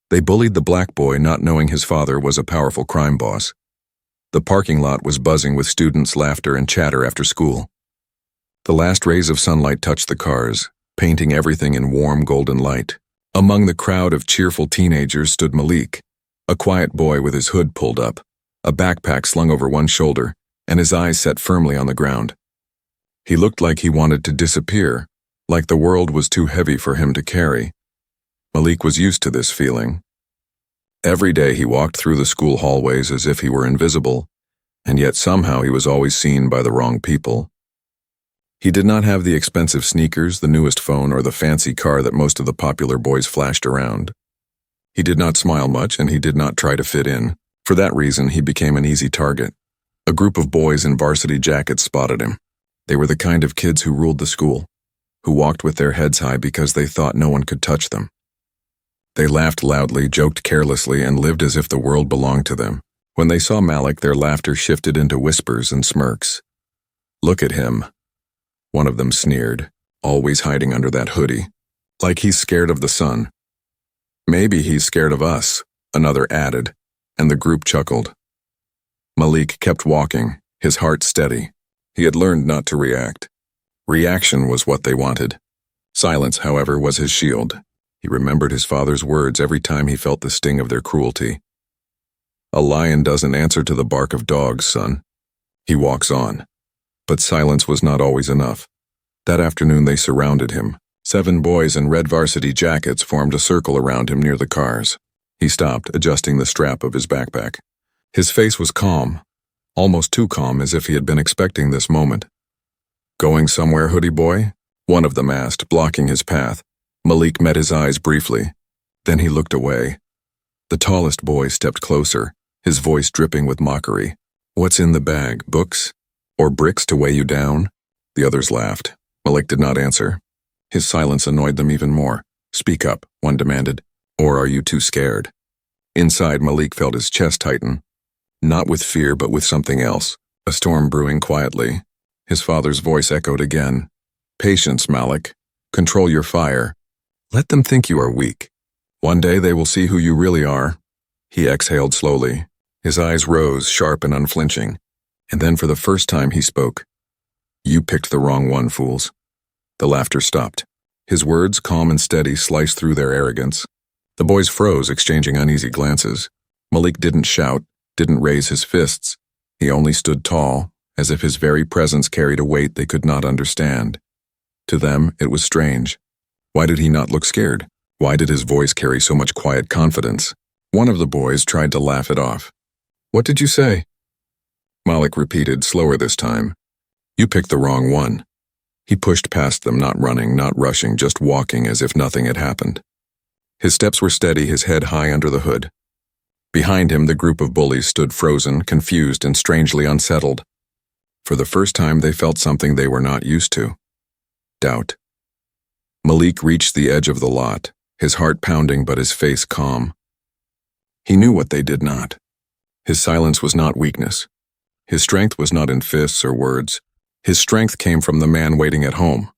They bullied the black boy, not knowing his father was a powerful crime boss. The parking lot was buzzing with students' laughter and chatter after school. The last rays of sunlight touched the cars, painting everything in warm golden light. Among the crowd of cheerful teenagers stood Malik, a quiet boy with his hood pulled up, a backpack slung over one shoulder, and his eyes set firmly on the ground. He looked like he wanted to disappear, like the world was too heavy for him to carry. Malik was used to this feeling. Every day he walked through the school hallways as if he were invisible, and yet somehow he was always seen by the wrong people. He did not have the expensive sneakers, the newest phone, or the fancy car that most of the popular boys flashed around. He did not smile much, and he did not try to fit in. For that reason, he became an easy target. A group of boys in varsity jackets spotted him. They were the kind of kids who ruled the school, who walked with their heads high because they thought no one could touch them. They laughed loudly, joked carelessly, and lived as if the world belonged to them. When they saw Malik, their laughter shifted into whispers and smirks. "Look at him," one of them sneered, "always hiding under that hoodie. Like he's scared of the sun." "Maybe he's scared of us," another added, and the group chuckled. Malik kept walking, his heart steady. He had learned not to react. Reaction was what they wanted. Silence, however, was his shield. He remembered his father's words every time he felt the sting of their cruelty. "A lion doesn't answer to the bark of dogs, son." He walks on. But silence was not always enough. That afternoon they surrounded him. 7 boys in red varsity jackets formed a circle around him near the cars. He stopped, adjusting the strap of his backpack. His face was calm, almost too calm, as if he had been expecting this moment. "Going somewhere, hoodie boy?" one of them asked, blocking his path. Malik met his eyes briefly. Then he looked away. The tallest boy stepped closer, his voice dripping with mockery. "What's in the bag, books? Or bricks to weigh you down?" The others laughed. Malik did not answer. His silence annoyed them even more. "Speak up," one demanded. "Or are you too scared?" Inside, Malik felt his chest tighten. Not with fear, but with something else. A storm brewing quietly. His father's voice echoed again. "Patience, Malik. Control your fire. Let them think you are weak. One day they will see who you really are." He exhaled slowly. His eyes rose, sharp and unflinching. And then for the first time he spoke. "You picked the wrong one, fools." The laughter stopped. His words, calm and steady, sliced through their arrogance. The boys froze, exchanging uneasy glances. Malik didn't shout, didn't raise his fists. He only stood tall, as if his very presence carried a weight they could not understand. To them, it was strange. Why did he not look scared? Why did his voice carry so much quiet confidence? One of the boys tried to laugh it off. "What did you say?" Malik repeated, slower this time. "You picked the wrong one." He pushed past them, not running, not rushing, just walking as if nothing had happened. His steps were steady, his head high under the hood. Behind him, the group of bullies stood frozen, confused, and strangely unsettled. For the first time, they felt something they were not used to. Doubt. Malik reached the edge of the lot, his heart pounding but his face calm. He knew what they did not. His silence was not weakness. His strength was not in fists or words. His strength came from the man waiting at home,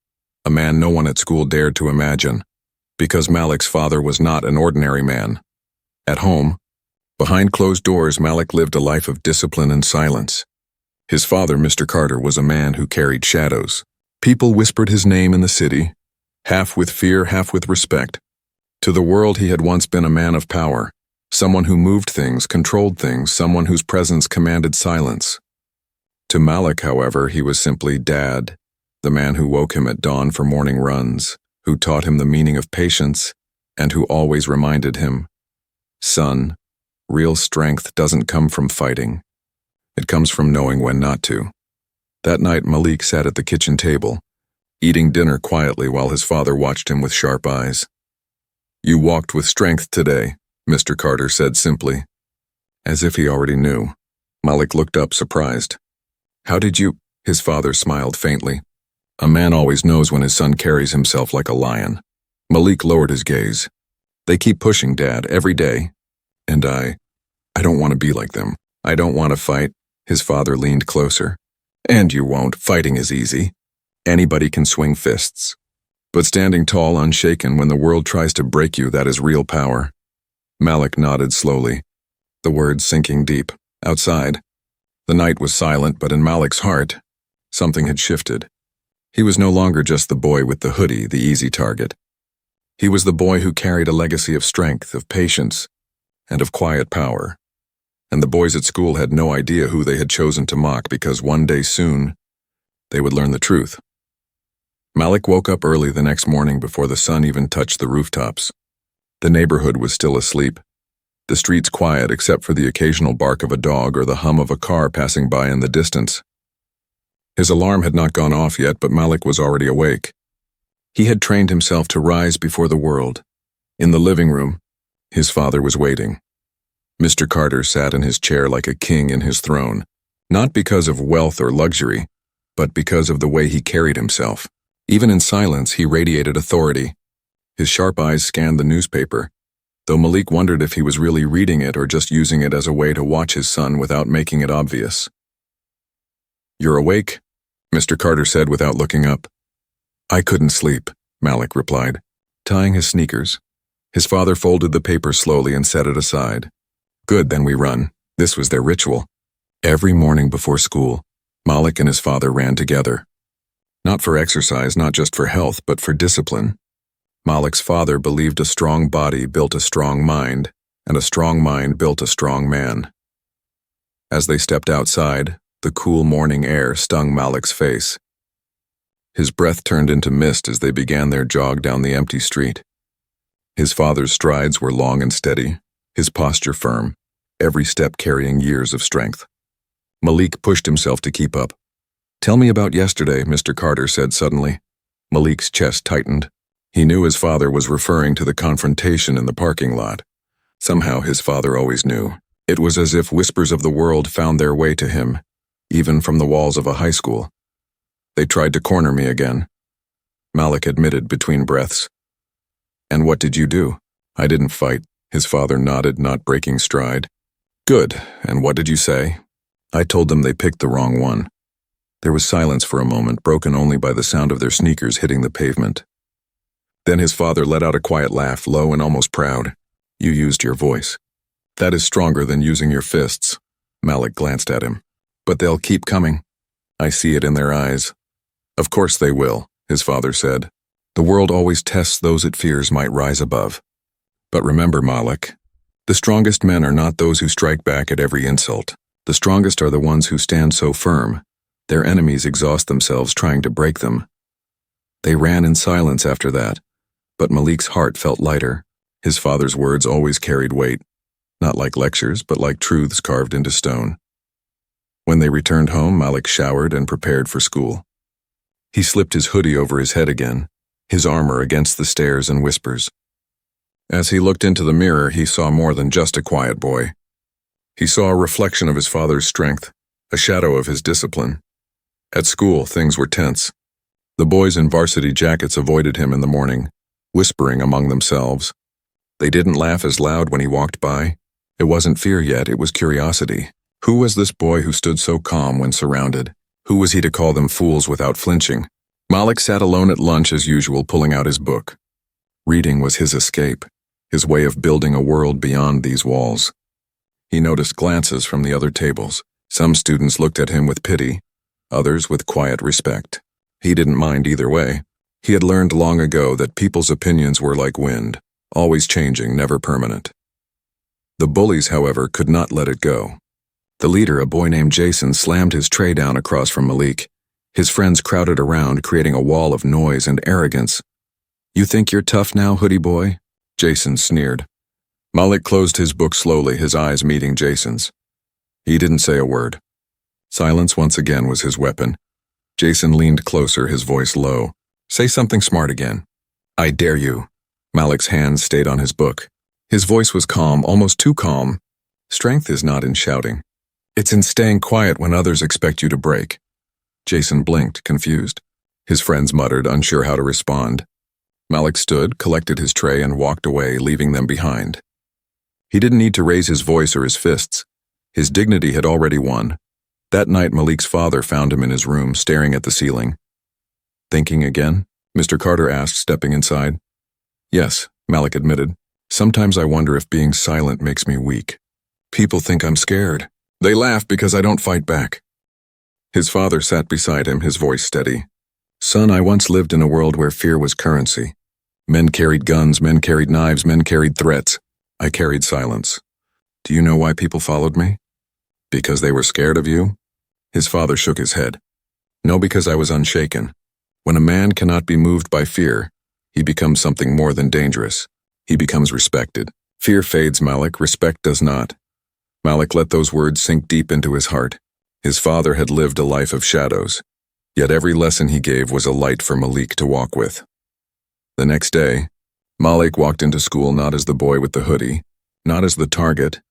a man no one at school dared to imagine, because Malik's father was not an ordinary man. At home, behind closed doors, Malik lived a life of discipline and silence. His father, Mr. Carter, was a man who carried shadows. People whispered his name in the city, half with fear, half with respect. To the world, he had once been a man of power, someone who moved things, controlled things, someone whose presence commanded silence. To Malik, however, he was simply Dad, the man who woke him at dawn for morning runs, who taught him the meaning of patience, and who always reminded him, "Son, real strength doesn't come from fighting. It comes from knowing when not to." That night, Malik sat at the kitchen table, eating dinner quietly while his father watched him with sharp eyes. "You walked with strength today," Mr. Carter said simply. As if he already knew. Malik looked up, surprised. "How did you—" His father smiled faintly. A man always knows when his son carries himself like a lion. Malik lowered his gaze. "They keep pushing, Dad, every day. And I don't want to be like them. I don't want to fight." His father leaned closer. "And you won't. Fighting is easy. Anybody can swing fists. But standing tall, unshaken, when the world tries to break you, that is real power." Malik nodded slowly, the words sinking deep. Outside, the night was silent, but in Malik's heart, something had shifted. He was no longer just the boy with the hoodie, the easy target. He was the boy who carried a legacy of strength, of patience, and of quiet power. And the boys at school had no idea who they had chosen to mock, because one day soon, they would learn the truth. Malik woke up early the next morning before the sun even touched the rooftops. The neighborhood was still asleep, the streets quiet except for the occasional bark of a dog or the hum of a car passing by in the distance. His alarm had not gone off yet, but Malik was already awake. He had trained himself to rise before the world. In the living room, his father was waiting. Mr. Carter sat in his chair like a king in his throne, not because of wealth or luxury, but because of the way he carried himself. Even in silence, he radiated authority. His sharp eyes scanned the newspaper, though Malik wondered if he was really reading it or just using it as a way to watch his son without making it obvious. "You're awake?" Mr. Carter said without looking up. "I couldn't sleep," Malik replied, tying his sneakers. His father folded the paper slowly and set it aside. "Good, then we run." This was their ritual. Every morning before school, Malik and his father ran together. Not for exercise, not just for health, but for discipline. Malik's father believed a strong body built a strong mind, and a strong mind built a strong man. As they stepped outside, the cool morning air stung Malik's face. His breath turned into mist as they began their jog down the empty street. His father's strides were long and steady, his posture firm, every step carrying years of strength. Malik pushed himself to keep up. "Tell me about yesterday," Mr. Carter said suddenly. Malik's chest tightened. He knew his father was referring to the confrontation in the parking lot. Somehow his father always knew. It was as if whispers of the world found their way to him, even from the walls of a high school. "They tried to corner me again," Malik admitted between breaths. "And what did you do?" "I didn't fight," his father nodded, not breaking stride. "Good, and what did you say?" "I told them they picked the wrong one." There was silence for a moment, broken only by the sound of their sneakers hitting the pavement. Then his father let out a quiet laugh, low and almost proud. "You used your voice. That is stronger than using your fists." Malik glanced at him. "But they'll keep coming. I see it in their eyes." "Of course they will," his father said. "The world always tests those it fears might rise above. But remember, Malik, the strongest men are not those who strike back at every insult. The strongest are the ones who stand so firm, their enemies exhaust themselves trying to break them." They ran in silence after that, but Malik's heart felt lighter. His father's words always carried weight, not like lectures, but like truths carved into stone. When they returned home, Malik showered and prepared for school. He slipped his hoodie over his head again, his armor against the stairs and whispers. As he looked into the mirror, he saw more than just a quiet boy. He saw a reflection of his father's strength, a shadow of his discipline. At school, things were tense. The boys in varsity jackets avoided him in the morning, whispering among themselves. They didn't laugh as loud when he walked by. It wasn't fear yet, it was curiosity. Who was this boy who stood so calm when surrounded? Who was he to call them fools without flinching? Malik sat alone at lunch as usual, pulling out his book. Reading was his escape, his way of building a world beyond these walls. He noticed glances from the other tables. Some students looked at him with pity, others with quiet respect. He didn't mind either way. He had learned long ago that people's opinions were like wind, always changing, never permanent. The bullies, however, could not let it go. The leader, a boy named Jason, slammed his tray down across from Malik. His friends crowded around, creating a wall of noise and arrogance. "You think you're tough now, hoodie boy?" Jason sneered. Malik closed his book slowly, his eyes meeting Jason's. He didn't say a word. Silence once again was his weapon. Jason leaned closer, his voice low. "Say something smart again." "I dare you." Malik's hands stayed on his book. His voice was calm, almost too calm. Strength is not in shouting. It's in staying quiet when others expect you to break. Jason blinked, confused. His friends muttered, unsure how to respond. Malik stood, collected his tray, and walked away, leaving them behind. He didn't need to raise his voice or his fists. His dignity had already won. That night, Malik's father found him in his room, staring at the ceiling. "Thinking again?" Mr. Carter asked, stepping inside. "Yes," Malik admitted. Sometimes I wonder if being silent makes me weak. People think I'm scared. They laugh because I don't fight back. His father sat beside him, his voice steady. Son, I once lived in a world where fear was currency. Men carried guns, men carried knives, men carried threats. I carried silence. Do you know why people followed me? Because they were scared of you? His father shook his head. No, because I was unshaken. When a man cannot be moved by fear, he becomes something more than dangerous. He becomes respected. Fear fades, Malik. Respect does not. Malik let those words sink deep into his heart. His father had lived a life of shadows, yet every lesson he gave was a light for Malik to walk with. The next day, Malik walked into school not as the boy with the hoodie, not as the target,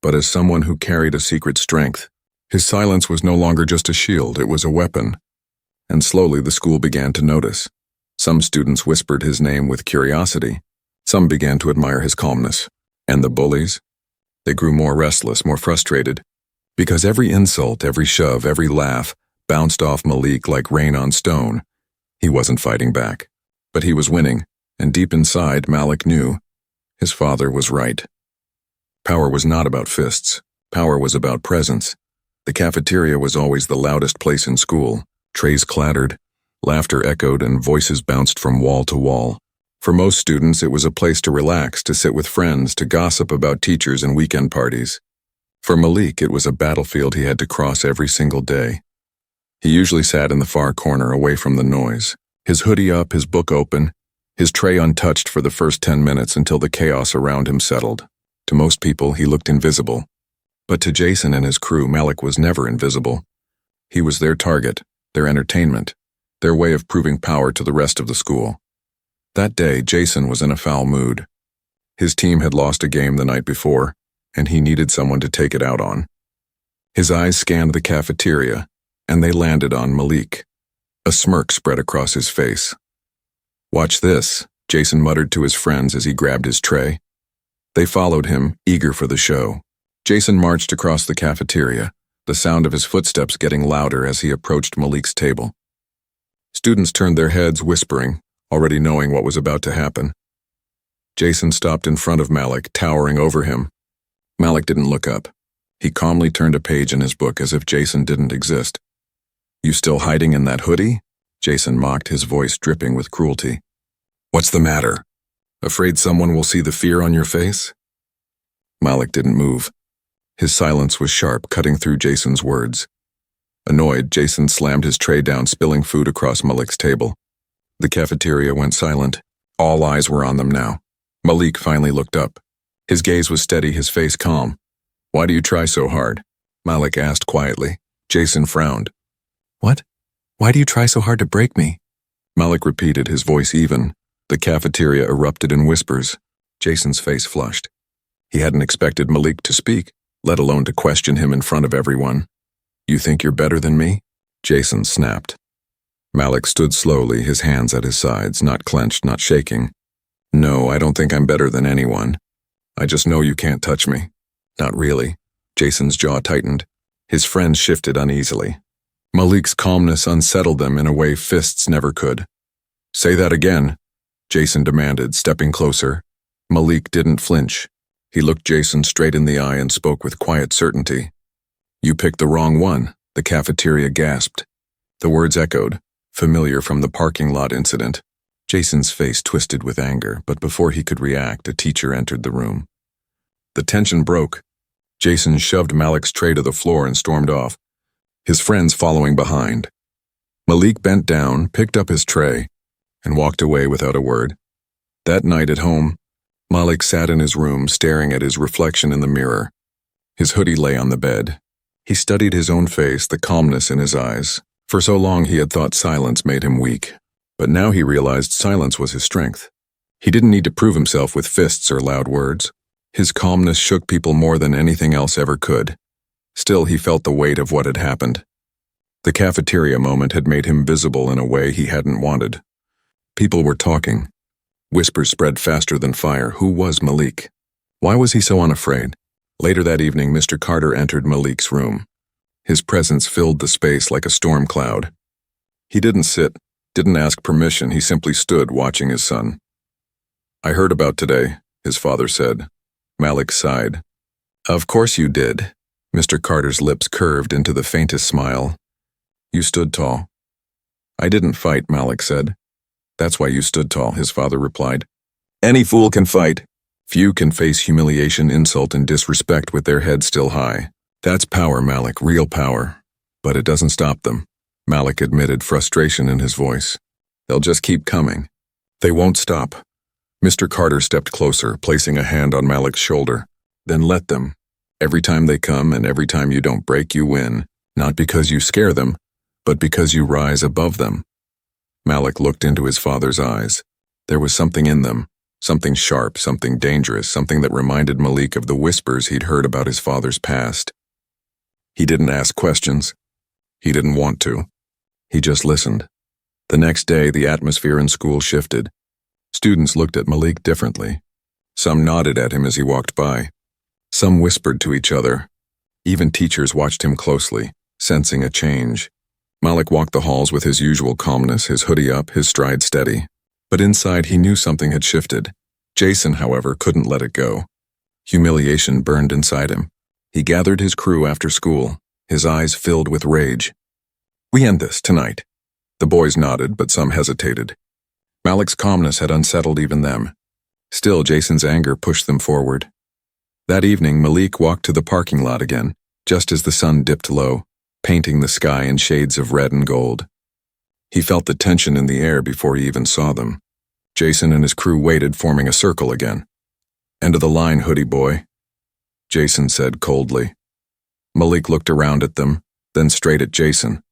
but as someone who carried a secret strength. His silence was no longer just a shield, it was a weapon. And slowly the school began to notice. Some students whispered his name with curiosity. Some began to admire his calmness. And the bullies? They grew more restless, more frustrated. Because every insult, every shove, every laugh bounced off Malik like rain on stone. He wasn't fighting back. But he was winning, and deep inside, Malik knew his father was right. Power was not about fists. Power was about presence. The cafeteria was always the loudest place in school. Trays clattered, laughter echoed, and voices bounced from wall to wall. For most students, it was a place to relax, to sit with friends, to gossip about teachers and weekend parties. For Malik, it was a battlefield he had to cross every single day. He usually sat in the far corner, away from the noise, his hoodie up, his book open, his tray untouched for the first 10 minutes until the chaos around him settled. To most people, he looked invisible. But to Jason and his crew, Malik was never invisible. He was their target, their entertainment, their way of proving power to the rest of the school. That day, Jason was in a foul mood. His team had lost a game the night before, and he needed someone to take it out on. His eyes scanned the cafeteria, and they landed on Malik. A smirk spread across his face. Watch this, Jason muttered to his friends as he grabbed his tray. They followed him, eager for the show. Jason marched across the cafeteria, the sound of his footsteps getting louder as he approached Malik's table. Students turned their heads, whispering, already knowing what was about to happen. Jason stopped in front of Malik, towering over him. Malik didn't look up. He calmly turned a page in his book as if Jason didn't exist. You still hiding in that hoodie? Jason mocked, his voice dripping with cruelty. What's the matter? Afraid someone will see the fear on your face? Malik didn't move. His silence was sharp, cutting through Jason's words. Annoyed, Jason slammed his tray down, spilling food across Malik's table. The cafeteria went silent. All eyes were on them now. Malik finally looked up. His gaze was steady, his face calm. Why do you try so hard? Malik asked quietly. Jason frowned. What? Why do you try so hard to break me? Malik repeated, his voice even. The cafeteria erupted in whispers. Jason's face flushed. He hadn't expected Malik to speak, let alone to question him in front of everyone. You think you're better than me? Jason snapped. Malik stood slowly, his hands at his sides, not clenched, not shaking. No, I don't think I'm better than anyone. I just know you can't touch me. Not really. Jason's jaw tightened. His friends shifted uneasily. Malik's calmness unsettled them in a way fists never could. Say that again, Jason demanded, stepping closer. Malik didn't flinch. He looked Jason straight in the eye and spoke with quiet certainty. You picked the wrong one, the cafeteria gasped. The words echoed, familiar from the parking lot incident. Jason's face twisted with anger, but before he could react, a teacher entered the room. The tension broke. Jason shoved Malik's tray to the floor and stormed off, his friends following behind. Malik bent down, picked up his tray, and walked away without a word. That night at home, Malik sat in his room staring at his reflection in the mirror. His hoodie lay on the bed. He studied his own face, the calmness in his eyes. For so long he had thought silence made him weak, but now he realized silence was his strength. He didn't need to prove himself with fists or loud words. His calmness shook people more than anything else ever could. Still, he felt the weight of what had happened. The cafeteria moment had made him visible in a way he hadn't wanted. People were talking. Whispers spread faster than fire. Who was Malik? Why was he so unafraid? Later that evening, Mr. Carter entered Malik's room. His presence filled the space like a storm cloud. He didn't sit, didn't ask permission, he simply stood watching his son. I heard about today, his father said. Malik sighed. Of course you did. Mr. Carter's lips curved into the faintest smile. You stood tall. I didn't fight, Malik said. That's why you stood tall, his father replied. Any fool can fight. Few can face humiliation, insult, and disrespect with their head still high. That's power, Malik, real power. But it doesn't stop them. Malik admitted frustration in his voice. They'll just keep coming. They won't stop. Mr. Carter stepped closer, placing a hand on Malik's shoulder. Then let them. Every time they come and every time you don't break, you win. Not because you scare them, but because you rise above them. Malik looked into his father's eyes. There was something in them, something sharp, something dangerous, something that reminded Malik of the whispers he'd heard about his father's past. He didn't ask questions. He didn't want to. He just listened. The next day, the atmosphere in school shifted. Students looked at Malik differently. Some nodded at him as he walked by. Some whispered to each other. Even teachers watched him closely, sensing a change. Malik walked the halls with his usual calmness, his hoodie up, his stride steady. But inside he knew something had shifted. Jason, however, couldn't let it go. Humiliation burned inside him. He gathered his crew after school, his eyes filled with rage. We end this tonight. The boys nodded, but some hesitated. Malik's calmness had unsettled even them. Still, Jason's anger pushed them forward. That evening, Malik walked to the parking lot again, just as the sun dipped low, painting the sky in shades of red and gold. He felt the tension in the air before he even saw them. Jason and his crew waited, forming a circle again. End of the line, hoodie boy, Jason said coldly. Malik looked around at them, then straight at Jason.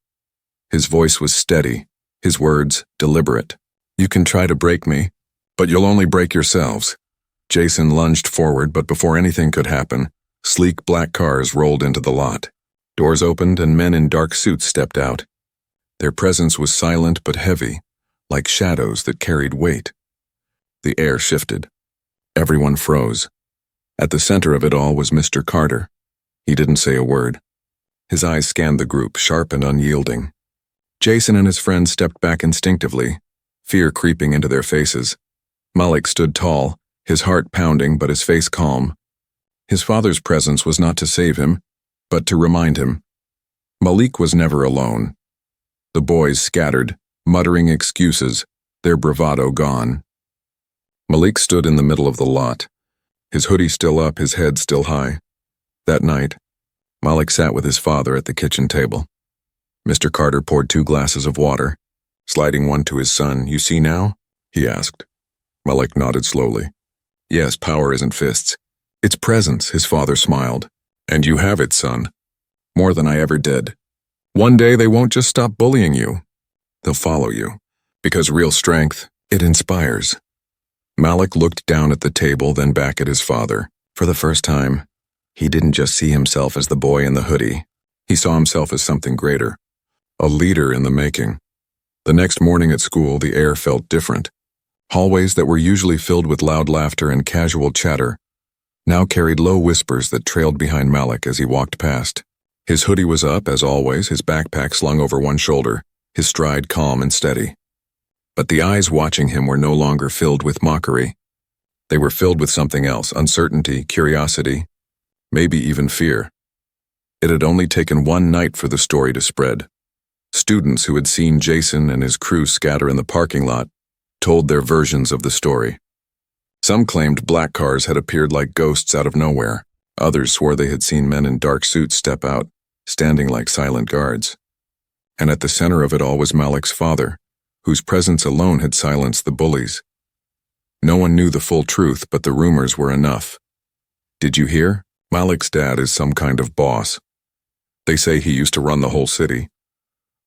His voice was steady, his words deliberate. You can try to break me, but you'll only break yourselves. Jason lunged forward, but before anything could happen, sleek black cars rolled into the lot. Doors opened and men in dark suits stepped out. Their presence was silent but heavy, like shadows that carried weight. The air shifted. Everyone froze. At the center of it all was Mr. Carter. He didn't say a word. His eyes scanned the group, sharp and unyielding. Jason and his friends stepped back instinctively, fear creeping into their faces. Malik stood tall, his heart pounding but his face calm. His father's presence was not to save him, but to remind him. Malik was never alone. The boys scattered, muttering excuses, their bravado gone. Malik stood in the middle of the lot, his hoodie still up, his head still high. That night, Malik sat with his father at the kitchen table. Mr. Carter poured 2 glasses of water, sliding one to his son. You see now? He asked. Malik nodded slowly. Yes, power isn't fists. It's presence, his father smiled. And you have it, son. More than I ever did. One day they won't just stop bullying you. They'll follow you. Because real strength, it inspires. Malik looked down at the table, then back at his father. For the first time, he didn't just see himself as the boy in the hoodie. He saw himself as something greater. A leader in the making. The next morning at school, the air felt different. Hallways that were usually filled with loud laughter and casual chatter now carried low whispers that trailed behind Malik as he walked past. His hoodie was up, as always, his backpack slung over one shoulder, his stride calm and steady. But the eyes watching him were no longer filled with mockery. They were filled with something else, uncertainty, curiosity, maybe even fear. It had only taken one night for the story to spread. Students who had seen Jason and his crew scatter in the parking lot told their versions of the story. Some claimed black cars had appeared like ghosts out of nowhere. Others swore they had seen men in dark suits step out, standing like silent guards. And at the center of it all was Malik's father, whose presence alone had silenced the bullies. No one knew the full truth, but the rumors were enough. Did you hear? Malik's dad is some kind of boss. They say he used to run the whole city.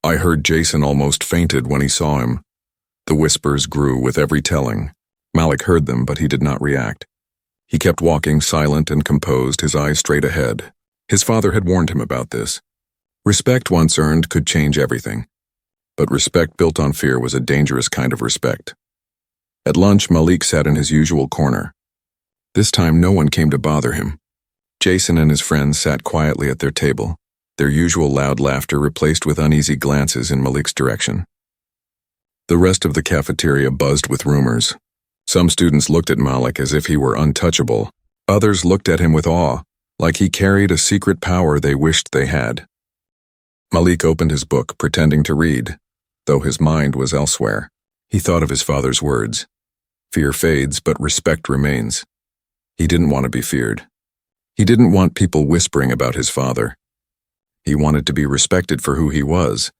I heard Jason almost fainted when he saw him. The whispers grew with every telling. Malik heard them, but he did not react. He kept walking, silent and composed, his eyes straight ahead. His father had warned him about this. Respect once earned could change everything. But respect built on fear was a dangerous kind of respect. At lunch, Malik sat in his usual corner. This time, no one came to bother him. Jason and his friends sat quietly at their table, their usual loud laughter replaced with uneasy glances in Malik's direction. The rest of the cafeteria buzzed with rumors. Some students looked at Malik as if he were untouchable. Others looked at him with awe, like he carried a secret power they wished they had. Malik opened his book, pretending to read, though his mind was elsewhere. He thought of his father's words. Fear fades, but respect remains. He didn't want to be feared. He didn't want people whispering about his father. He wanted to be respected for who he was,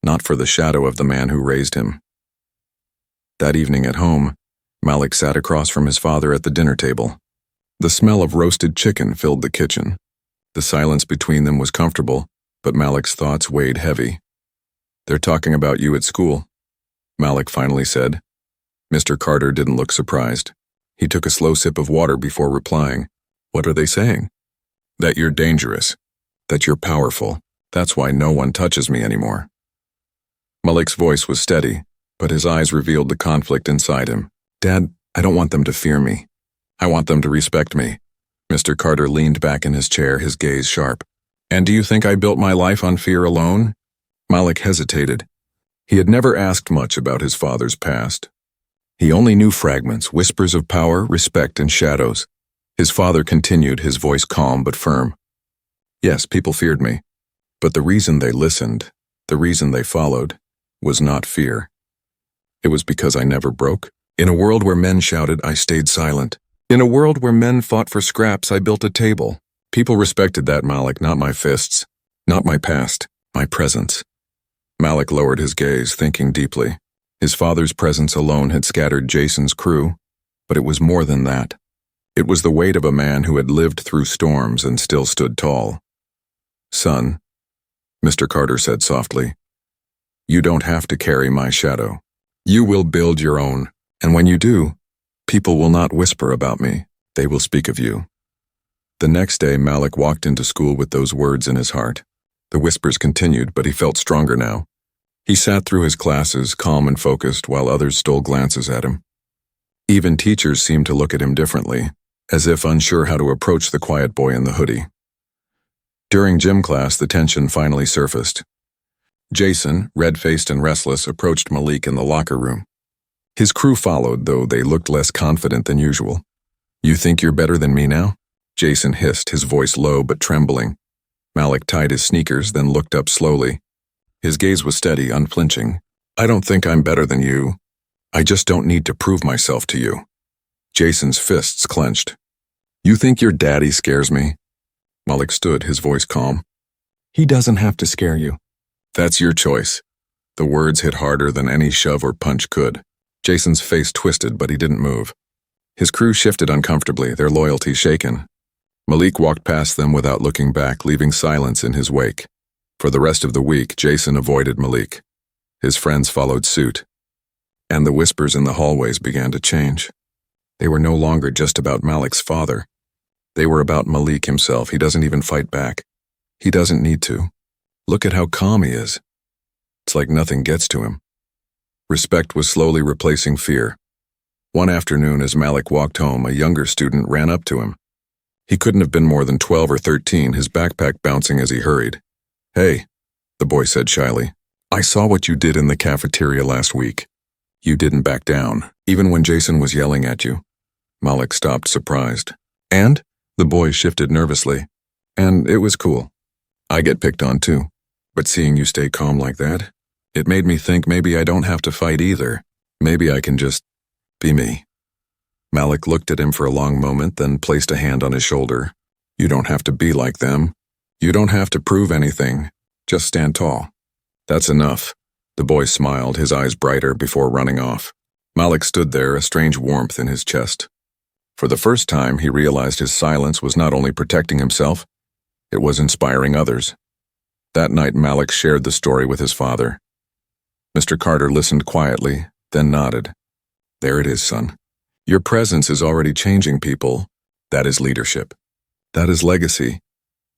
not for the shadow of the man who raised him. That evening at home, Malik sat across from his father at the dinner table. The smell of roasted chicken filled the kitchen. The silence between them was comfortable, but Malik's thoughts weighed heavy. "They're talking about you at school," Malik finally said. Mr. Carter didn't look surprised. He took a slow sip of water before replying. "What are they saying?" "That you're dangerous. That you're powerful. That's why no one touches me anymore." Malik's voice was steady, but his eyes revealed the conflict inside him. "Dad, I don't want them to fear me. I want them to respect me." Mr. Carter leaned back in his chair, his gaze sharp. "And do you think I built my life on fear alone?" Malik hesitated. He had never asked much about his father's past. He only knew fragments, whispers of power, respect, and shadows. His father continued, his voice calm but firm. "Yes, people feared me. But the reason they listened, the reason they followed, was not fear. It was because I never broke. In a world where men shouted, I stayed silent. In a world where men fought for scraps, I built a table. People respected that, Malik, not my fists, not my past, my presence." Malik lowered his gaze, thinking deeply. His father's presence alone had scattered Jason's crew, but it was more than that. It was the weight of a man who had lived through storms and still stood tall. "Son," Mr. Carter said softly, "you don't have to carry my shadow. You will build your own, and when you do, people will not whisper about me. They will speak of you." The next day, Malik walked into school with those words in his heart. The whispers continued, but he felt stronger now. He sat through his classes, calm and focused, while others stole glances at him. Even teachers seemed to look at him differently, as if unsure how to approach the quiet boy in the hoodie. During gym class, the tension finally surfaced. Jason, red-faced and restless, approached Malik in the locker room. His crew followed, though they looked less confident than usual. "You think you're better than me now?" Jason hissed, his voice low but trembling. Malik tied his sneakers, then looked up slowly. His gaze was steady, unflinching. "I don't think I'm better than you. I just don't need to prove myself to you." Jason's fists clenched. "You think your daddy scares me?" Malik stood, his voice calm. "He doesn't have to scare you." "That's your choice." The words hit harder than any shove or punch could. Jason's face twisted, but he didn't move. His crew shifted uncomfortably, their loyalty shaken. Malik walked past them without looking back, leaving silence in his wake. For the rest of the week, Jason avoided Malik. His friends followed suit. And the whispers in the hallways began to change. They were no longer just about Malik's father. They were about Malik himself. He doesn't even fight back. He doesn't need to. Look at how calm he is. It's like nothing gets to him. Respect was slowly replacing fear. One afternoon, as Malik walked home, a younger student ran up to him. He couldn't have been more than 12 or 13, his backpack bouncing as he hurried. "Hey," the boy said shyly, "I saw what you did in the cafeteria last week. You didn't back down, even when Jason was yelling at you." Malik stopped, surprised. "And?" The boy shifted nervously. "And it was cool. I get picked on too. But seeing you stay calm like that, it made me think maybe I don't have to fight either. Maybe I can just be me." Malik looked at him for a long moment, then placed a hand on his shoulder. "You don't have to be like them. You don't have to prove anything. Just stand tall. That's enough." The boy smiled, his eyes brighter, before running off. Malik stood there, a strange warmth in his chest. For the first time, he realized his silence was not only protecting himself, it was inspiring others. That night, Malik shared the story with his father. Mr. Carter listened quietly, then nodded. "There it is, son. Your presence is already changing people. That is leadership. That is legacy."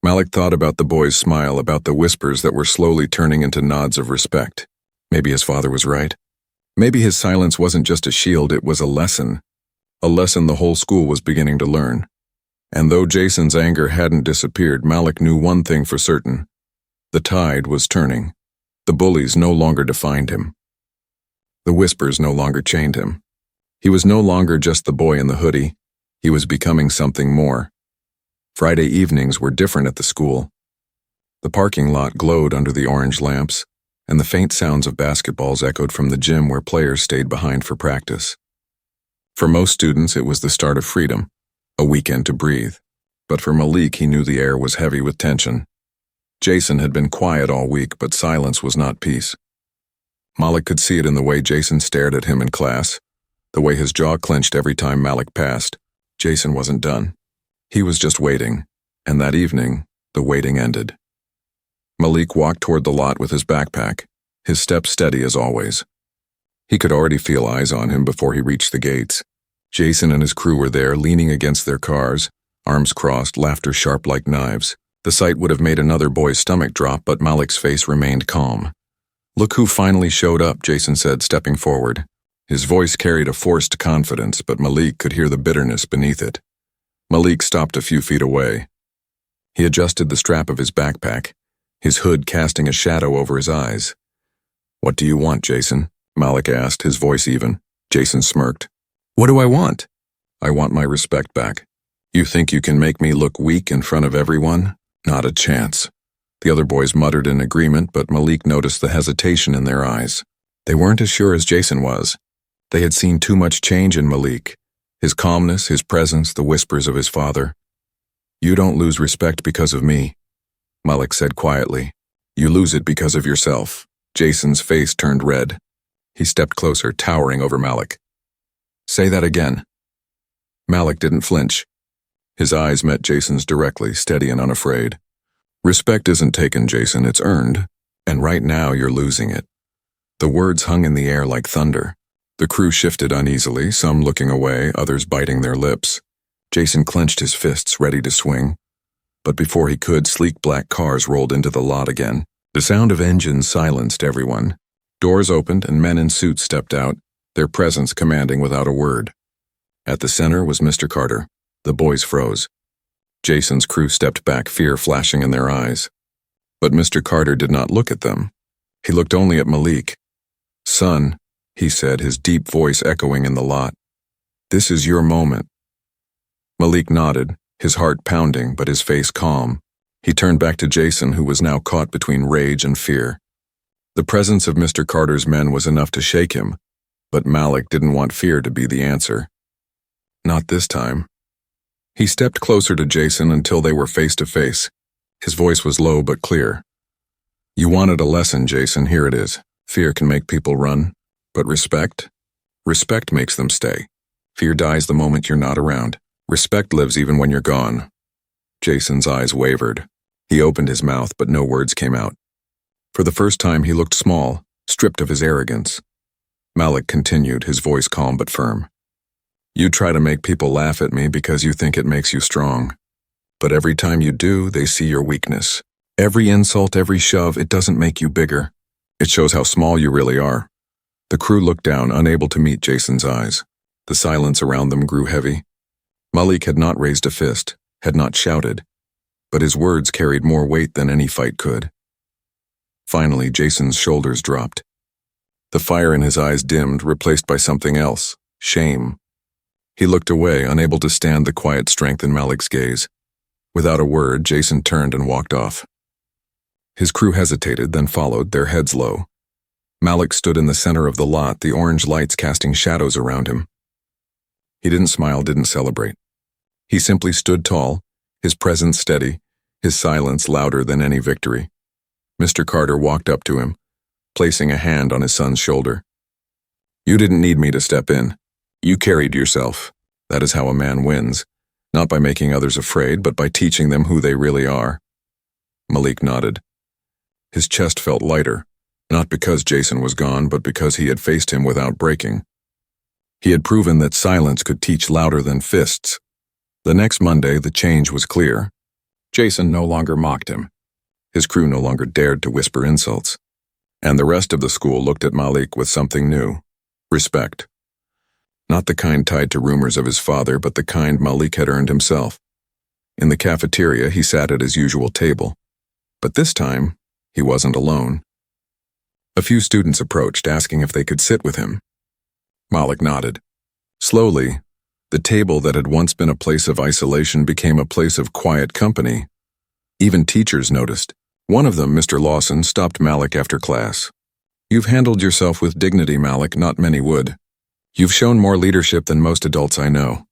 Malik thought about the boy's smile, about the whispers that were slowly turning into nods of respect. Maybe his father was right. Maybe his silence wasn't just a shield, it was a lesson the whole school was beginning to learn. And though Jason's anger hadn't disappeared, Malik knew one thing for certain. The tide was turning. The bullies no longer defined him. The whispers no longer chained him. He was no longer just the boy in the hoodie. He was becoming something more. Friday evenings were different at the school. The parking lot glowed under the orange lamps, and the faint sounds of basketballs echoed from the gym where players stayed behind for practice. For most students, it was the start of freedom, a weekend to breathe. But for Malik, he knew the air was heavy with tension. Jason had been quiet all week, but silence was not peace. Malik could see it in the way Jason stared at him in class, the way his jaw clenched every time Malik passed. Jason wasn't done. He was just waiting, and that evening, the waiting ended. Malik walked toward the lot with his backpack, his steps steady as always. He could already feel eyes on him before he reached the gates. Jason and his crew were there, leaning against their cars, arms crossed, laughter sharp like knives. The sight would have made another boy's stomach drop, but Malik's face remained calm. "Look who finally showed up," Jason said, stepping forward. His voice carried a forced confidence, but Malik could hear the bitterness beneath it. Malik stopped a few feet away. He adjusted the strap of his backpack, his hood casting a shadow over his eyes. "What do you want, Jason?" Malik asked, his voice even. Jason smirked. "What do I want?" "I want my respect back. You think you can make me look weak in front of everyone? Not a chance." The other boys muttered in agreement, but Malik noticed the hesitation in their eyes. They weren't as sure as Jason was. They had seen too much change in Malik. His calmness, his presence, the whispers of his father. "You don't lose respect because of me," Malik said quietly. "You lose it because of yourself." Jason's face turned red. He stepped closer, towering over Malik. "Say that again." Malik didn't flinch. His eyes met Jason's directly, steady and unafraid. "Respect isn't taken, Jason, it's earned, and right now you're losing it." The words hung in the air like thunder. The crew shifted uneasily, some looking away, others biting their lips. Jason clenched his fists, ready to swing. But before he could, sleek black cars rolled into the lot again. The sound of engines silenced everyone. Doors opened and men in suits stepped out, their presence commanding without a word. At the center was Mr. Carter. The boys froze. Jason's crew stepped back, fear flashing in their eyes. But Mr. Carter did not look at them. He looked only at Malik. "Son," he said, his deep voice echoing in the lot. "This is your moment." Malik nodded, his heart pounding, but his face calm. He turned back to Jason, who was now caught between rage and fear. The presence of Mr. Carter's men was enough to shake him, but Malik didn't want fear to be the answer. Not this time. He stepped closer to Jason until they were face to face. His voice was low but clear. "You wanted a lesson, Jason, here it is. Fear can make people run, but respect makes them stay. Fear dies the moment you're not around. Respect lives even when you're gone." Jason's eyes wavered. He opened his mouth, but no words came out. For the first time, he looked small, stripped of his arrogance. Malik continued, his voice calm but firm. "You try to make people laugh at me because you think it makes you strong. But every time you do, they see your weakness. Every insult, every shove, it doesn't make you bigger. It shows how small you really are." The crew looked down, unable to meet Jason's eyes. The silence around them grew heavy. Malik had not raised a fist, had not shouted, but his words carried more weight than any fight could. Finally, Jason's shoulders dropped. The fire in his eyes dimmed, replaced by something else, shame. He looked away, unable to stand the quiet strength in Malik's gaze. Without a word, Jason turned and walked off. His crew hesitated, then followed, their heads low. Malik stood in the center of the lot, the orange lights casting shadows around him. He didn't smile, didn't celebrate. He simply stood tall, his presence steady, his silence louder than any victory. Mr. Carter walked up to him, placing a hand on his son's shoulder. "You didn't need me to step in. You carried yourself. That is how a man wins, not by making others afraid, but by teaching them who they really are." Malik nodded. His chest felt lighter, not because Jason was gone, but because he had faced him without breaking. He had proven that silence could teach louder than fists. The next Monday, the change was clear. Jason no longer mocked him. His crew no longer dared to whisper insults. And the rest of the school looked at Malik with something new: respect. Not the kind tied to rumors of his father, but the kind Malik had earned himself. In the cafeteria, he sat at his usual table. But this time, he wasn't alone. A few students approached, asking if they could sit with him. Malik nodded. Slowly, the table that had once been a place of isolation became a place of quiet company. Even teachers noticed. One of them, Mr. Lawson, stopped Malik after class. "You've handled yourself with dignity, Malik, not many would. You've shown more leadership than most adults I know."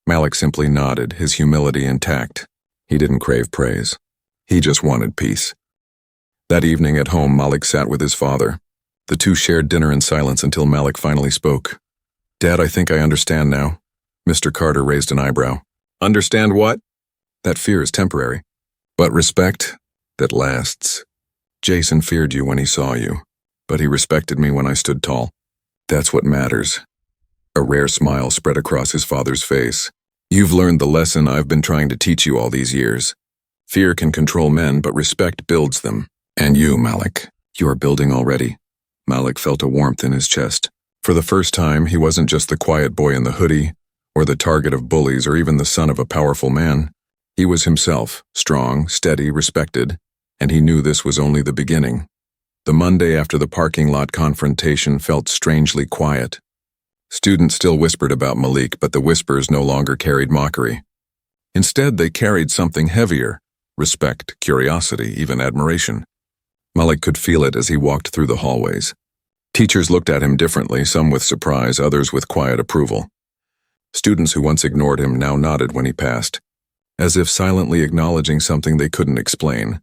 Malik simply nodded, his humility intact. He didn't crave praise. He just wanted peace. That evening at home, Malik sat with his father. The two shared dinner in silence until Malik finally spoke. "Dad, I think I understand now." Mr. Carter raised an eyebrow. "Understand what?" "That fear is temporary. But respect, that lasts. Jason feared you when he saw you, but he respected me when I stood tall. That's what matters." A rare smile spread across his father's face. "You've learned the lesson I've been trying to teach you all these years. Fear can control men, but respect builds them. And you, Malik, you are building already." Malik felt a warmth in his chest. For the first time, he wasn't just the quiet boy in the hoodie, or the target of bullies, or even the son of a powerful man. He was himself, strong, steady, respected, and he knew this was only the beginning. The Monday after the parking lot confrontation felt strangely quiet. Students still whispered about Malik, but the whispers no longer carried mockery. Instead, they carried something heavier: respect, curiosity, even admiration. Malik could feel it as he walked through the hallways. Teachers looked at him differently, some with surprise, others with quiet approval. Students who once ignored him now nodded when he passed, as if silently acknowledging something they couldn't explain.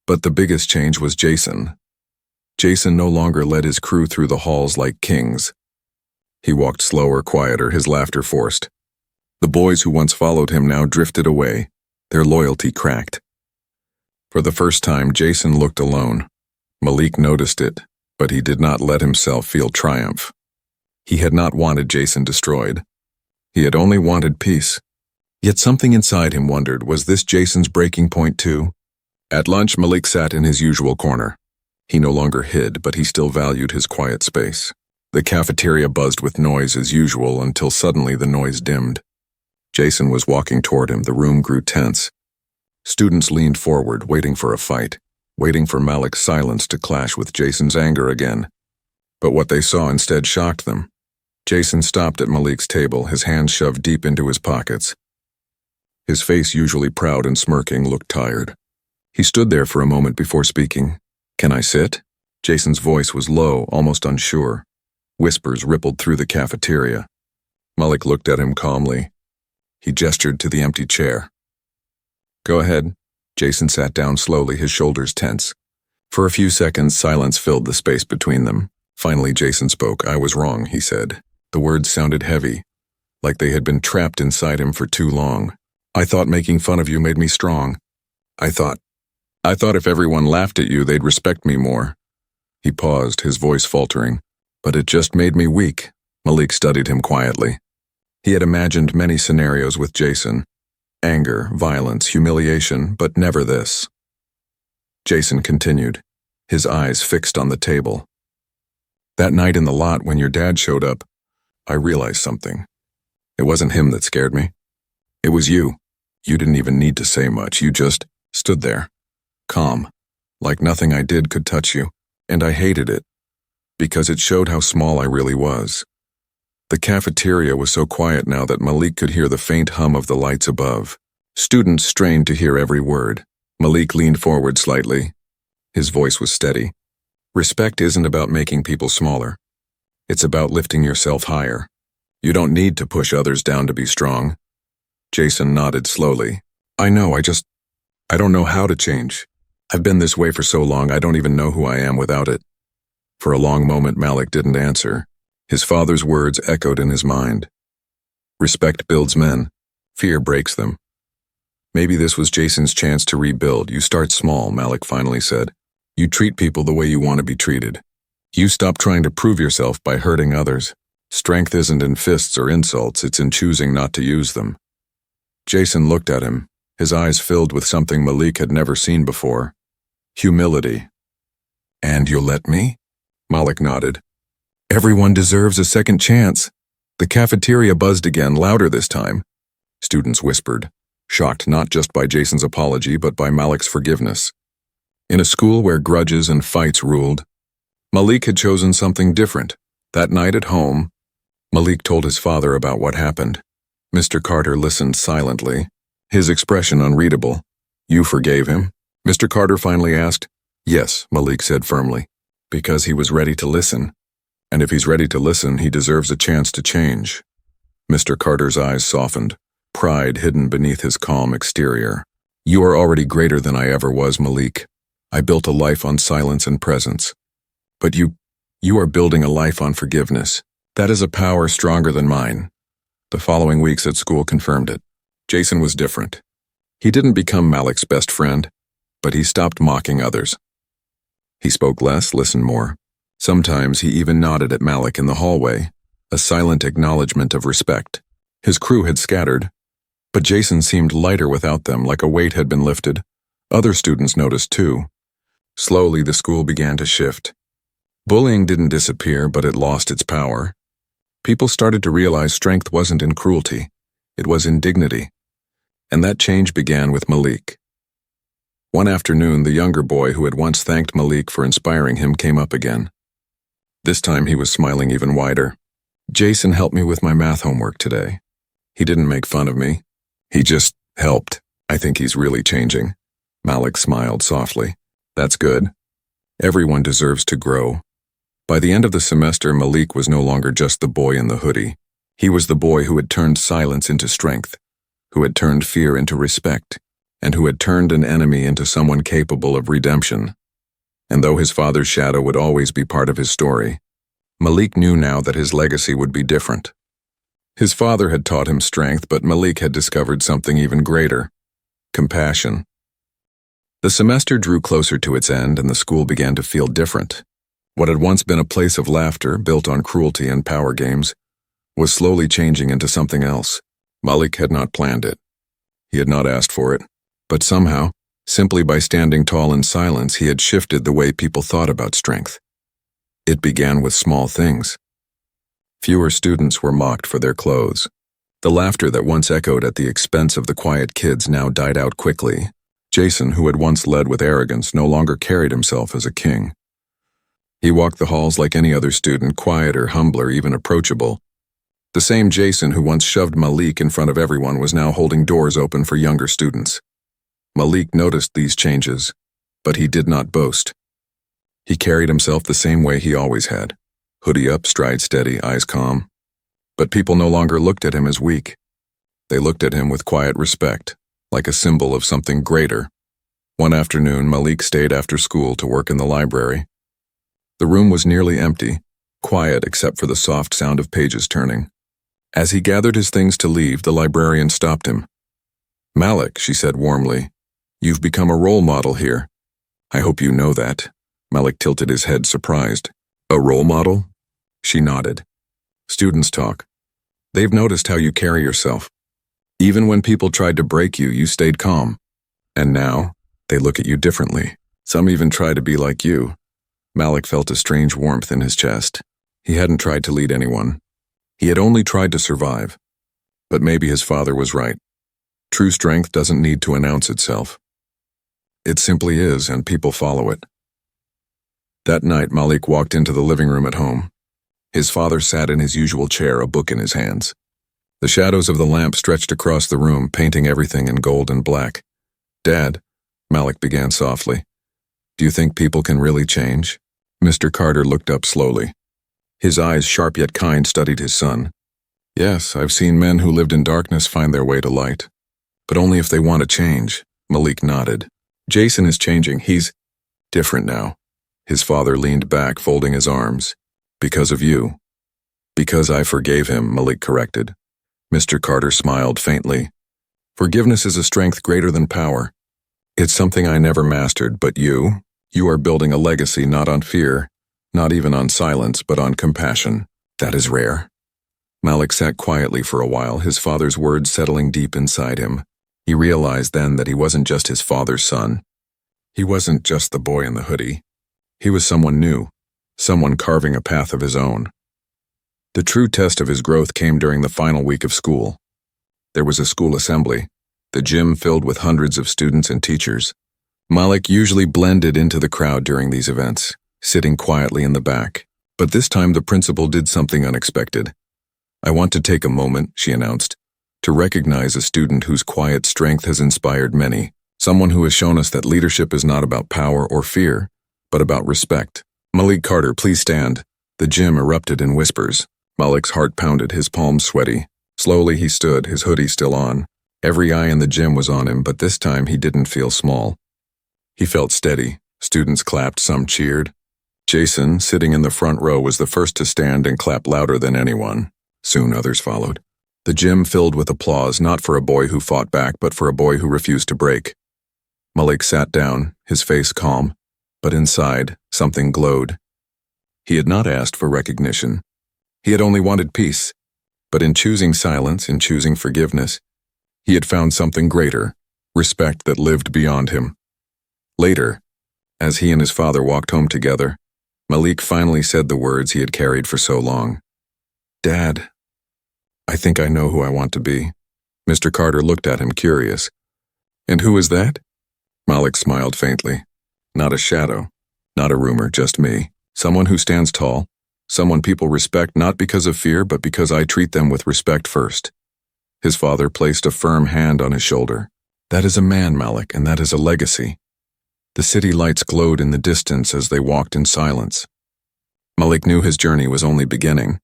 But the biggest change was Jason. Jason no longer led his crew through the halls like kings. He walked slower, quieter, his laughter forced. The boys who once followed him now drifted away, their loyalty cracked. For the first time, Jason looked alone. Malik noticed it, but he did not let himself feel triumph. He had not wanted Jason destroyed. He had only wanted peace. Yet something inside him wondered, was this Jason's breaking point too? At lunch, Malik sat in his usual corner. He no longer hid, but he still valued his quiet space. The cafeteria buzzed with noise as usual until suddenly the noise dimmed. Jason was walking toward him. The room grew tense. Students leaned forward, waiting for a fight, waiting for Malik's silence to clash with Jason's anger again. But what they saw instead shocked them. Jason stopped at Malik's table, his hands shoved deep into his pockets. His face, usually proud and smirking, looked tired. He stood there for a moment before speaking. "Can I sit?" Jason's voice was low, almost unsure. Whispers rippled through the cafeteria. Malik looked at him calmly. He gestured to the empty chair. "Go ahead." Jason sat down slowly, his shoulders tense. For a few seconds, silence filled the space between them. Finally, Jason spoke. "I was wrong," he said. The words sounded heavy, like they had been trapped inside him for too long. "I thought making fun of you made me strong. I thought if everyone laughed at you, they'd respect me more." He paused, his voice faltering. "But it just made me weak." Malik studied him quietly. He had imagined many scenarios with Jason. Anger, violence, humiliation, but never this. Jason continued, his eyes fixed on the table. "That night in the lot when your dad showed up, I realized something. It wasn't him that scared me. It was you. You didn't even need to say much. You just stood there, calm, like nothing I did could touch you. And I hated it, because it showed how small I really was." The cafeteria was so quiet now that Malik could hear the faint hum of the lights above. Students strained to hear every word. Malik leaned forward slightly. His voice was steady. "Respect isn't about making people smaller. It's about lifting yourself higher. You don't need to push others down to be strong." Jason nodded slowly. "I know, I don't know how to change. I've been this way for so long, I don't even know who I am without it." For a long moment, Malik didn't answer. His father's words echoed in his mind. Respect builds men. Fear breaks them. Maybe this was Jason's chance to rebuild. "You start small," Malik finally said. "You treat people the way you want to be treated. You stop trying to prove yourself by hurting others. Strength isn't in fists or insults, it's in choosing not to use them." Jason looked at him, his eyes filled with something Malik had never seen before. Humility. "And you'll let me?" Malik nodded. "Everyone deserves a second chance." The cafeteria buzzed again, louder this time. Students whispered, shocked not just by Jason's apology but by Malik's forgiveness. In a school where grudges and fights ruled, Malik had chosen something different. That night at home, Malik told his father about what happened. Mr. Carter listened silently, his expression unreadable. "You forgave him?" Mr. Carter finally asked. "Yes," Malik said firmly, because he was ready to listen. And if he's ready to listen, he deserves a chance to change. Mr. Carter's eyes softened, pride hidden beneath his calm exterior. "You are already greater than I ever was, Malik. I built a life on silence and presence. But you are building a life on forgiveness. That is a power stronger than mine." The following weeks at school confirmed it. Jason was different. He didn't become Malik's best friend, but he stopped mocking others. He spoke less, listened more. Sometimes he even nodded at Malik in the hallway, a silent acknowledgement of respect. His crew had scattered, but Jason seemed lighter without them, like a weight had been lifted. Other students noticed too. Slowly, the school began to shift. Bullying didn't disappear, but it lost its power. People started to realize strength wasn't in cruelty, it was in dignity. And that change began with Malik. One afternoon, the younger boy who had once thanked Malik for inspiring him came up again. This time he was smiling even wider. "Jason helped me with my math homework today. He didn't make fun of me. He just helped. I think he's really changing." Malik smiled softly. "That's good. Everyone deserves to grow." By the end of the semester, Malik was no longer just the boy in the hoodie. He was the boy who had turned silence into strength, who had turned fear into respect, and who had turned an enemy into someone capable of redemption. And though his father's shadow would always be part of his story, Malik knew now that his legacy would be different. His father had taught him strength, but Malik had discovered something even greater: compassion. The semester drew closer to its end, and the school began to feel different. What had once been a place of laughter, built on cruelty and power games, was slowly changing into something else. Malik had not planned it. He had not asked for it. But somehow, simply by standing tall in silence, he had shifted the way people thought about strength. It began with small things. Fewer students were mocked for their clothes. The laughter that once echoed at the expense of the quiet kids now died out quickly. Jason, who had once led with arrogance, no longer carried himself as a king. He walked the halls like any other student, quieter, humbler, even approachable. The same Jason who once shoved Malik in front of everyone was now holding doors open for younger students. Malik noticed these changes, but he did not boast. He carried himself the same way he always had. Hoodie up, stride steady, eyes calm. But people no longer looked at him as weak. They looked at him with quiet respect, like a symbol of something greater. One afternoon, Malik stayed after school to work in the library. The room was nearly empty, quiet except for the soft sound of pages turning. As he gathered his things to leave, the librarian stopped him. "Malik," she said warmly, "you've become a role model here. I hope you know that." Malik tilted his head, surprised. "A role model?" She nodded. "Students talk. They've noticed how you carry yourself. Even when people tried to break you, you stayed calm. And now, they look at you differently. Some even try to be like you." Malik felt a strange warmth in his chest. He hadn't tried to lead anyone. He had only tried to survive. But maybe his father was right. True strength doesn't need to announce itself. It simply is, and people follow it. That night, Malik walked into the living room at home. His father sat in his usual chair, a book in his hands. The shadows of the lamp stretched across the room, painting everything in gold and black. "Dad," Malik began softly, "do you think people can really change?" Mr. Carter looked up slowly. His eyes, sharp yet kind, studied his son. "Yes, I've seen men who lived in darkness find their way to light. But only if they want to change." Malik nodded. "Jason is changing. He's different now." His father leaned back, folding his arms. "Because of you." "Because I forgave him," Malik corrected. Mr. Carter smiled faintly. "Forgiveness is a strength greater than power. It's something I never mastered, but you are building a legacy not on fear, not even on silence, but on compassion. That is rare." Malik sat quietly for a while, his father's words settling deep inside him. He realized then that he wasn't just his father's son. He wasn't just the boy in the hoodie. He was someone new, someone carving a path of his own. The true test of his growth came during the final week of school. There was a school assembly, the gym filled with hundreds of students and teachers. Malik usually blended into the crowd during these events, sitting quietly in the back. But this time the principal did something unexpected. "I want to take a moment," she announced, "to recognize a student whose quiet strength has inspired many, someone who has shown us that leadership is not about power or fear, but about respect. Malik Carter, please stand." The gym erupted in whispers. Malik's heart pounded, his palms sweaty. Slowly he stood, his hoodie still on. Every eye in the gym was on him, but this time he didn't feel small. He felt steady. Students clapped, some cheered. Jason, sitting in the front row, was the first to stand and clap louder than anyone. Soon others followed. The gym filled with applause, not for a boy who fought back, but for a boy who refused to break. Malik sat down, his face calm, but inside, something glowed. He had not asked for recognition. He had only wanted peace. But in choosing silence, in choosing forgiveness, he had found something greater, respect that lived beyond him. Later, as he and his father walked home together, Malik finally said the words he had carried for so long. "Dad, I think I know who I want to be." Mr. Carter looked at him, curious. "And who is that?" Malik smiled faintly. "Not a shadow, not a rumor, just me. Someone who stands tall, someone people respect not because of fear, but because I treat them with respect first." His father placed a firm hand on his shoulder. "That is a man, Malik, and that is a legacy." The city lights glowed in the distance as they walked in silence. Malik knew his journey was only beginning.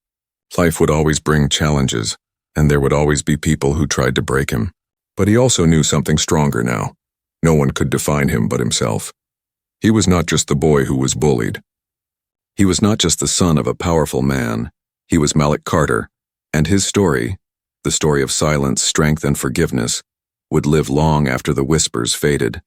Life would always bring challenges, and there would always be people who tried to break him. But he also knew something stronger now. No one could define him but himself. He was not just the boy who was bullied. He was not just the son of a powerful man. He was Malik Carter, and his story, the story of silence, strength, and forgiveness, would live long after the whispers faded.